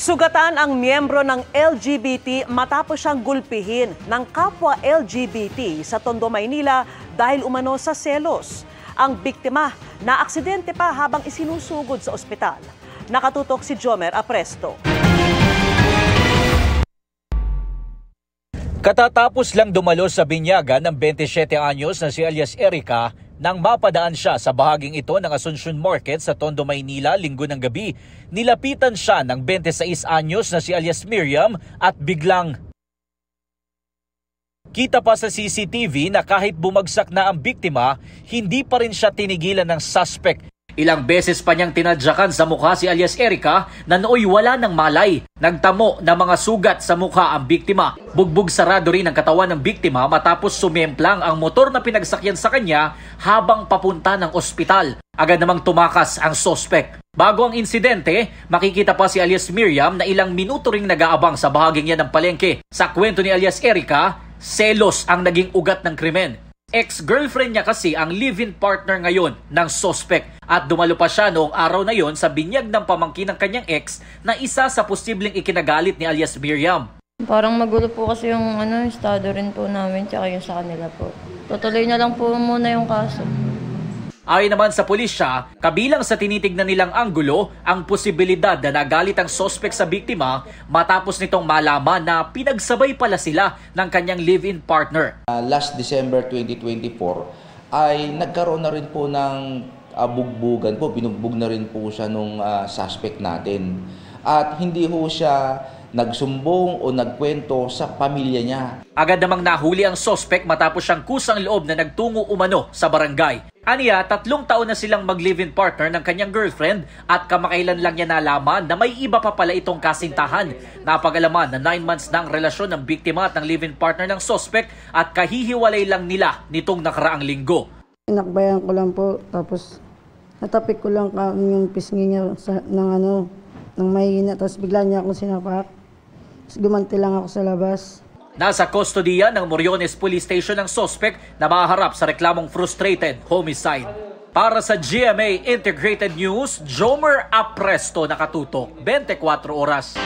Sugatan ang miyembro ng LGBT matapos siyang gulpihin ng kapwa LGBT sa Tondo, Maynila dahil umano sa selos. Ang biktima na aksidente pa habang isinusugod sa ospital. Nakatutok si Jomer Apresto. Katatapos lang dumalo sa binyagan ng 27 anyos na si alias Erica nang mapadaan siya sa bahaging ito ng Asuncion Market sa Tondo, Maynila linggo ng gabi. Nilapitan siya ng 26 anyos na si alias Miriam at biglang kita pa sa CCTV na kahit bumagsak na ang biktima, hindi pa rin siya tinigilan ng suspect. Ilang beses pa niyang tinadyakan sa mukha si alias Erica na nooy wala ng malay. Nagtamo ng mga sugat sa mukha ang biktima. Bugbog sarado rin ang katawan ng biktima matapos sumemplang ang motor na pinagsakyan sa kanya habang papunta ng ospital. Agad namang tumakas ang suspect. Bago ang insidente, makikita pa si alias Miriam na ilang minuto ring nag-aabang sa bahaging yan ng palengke. Sa kwento ni alias Erica, selos ang naging ugat ng krimen. Ex-girlfriend niya kasi ang live-in partner ngayon ng suspect at dumalo pa siya noong araw na yon sa binyag ng pamangkin ng kanyang ex na isa sa posibleng ikinagalit ni alias Miriam. Parang magulo po kasi yung estado rin po namin tsaka yung sa kanila po. Tutuloy na lang po muna yung kaso. Ayon naman sa pulisya, kabilang sa tinitignan nilang anggulo ang posibilidad na nagalit ang suspect sa biktima matapos nitong malaman na pinagsabay pala sila ng kanyang live-in partner. Last December 2024 ay nagkaroon na rin po ng bugbugan po, binugbog na rin po siya nung suspect natin. At hindi ho siya nagsumbong o nagkwento sa pamilya niya. Agad namang nahuli ang suspect matapos siyang kusang loob na nagtungo umano sa barangay. Aniya, 3 taon na silang mag-live-in partner ng kanyang girlfriend at kamakailan lang niya nalaman na may iba pa pala itong kasintahan. Napag-alaman na 9 months na ang relasyon ng biktima at ng live-in partner ng suspect at kahihiwalay lang nila nitong nakaraang linggo. Inakbayan ko lang po, tapos natapik ko lang yung pisngi niya ng mahina, tapos bigla niya akong sinapak. Gumanti lang ako sa labas. Nasa kustodiya ng Moriones Police Station ang suspect na maharap sa reklamong frustrated homicide. Para sa GMA Integrated News, Jomer Apresto, nakatutok 24 oras.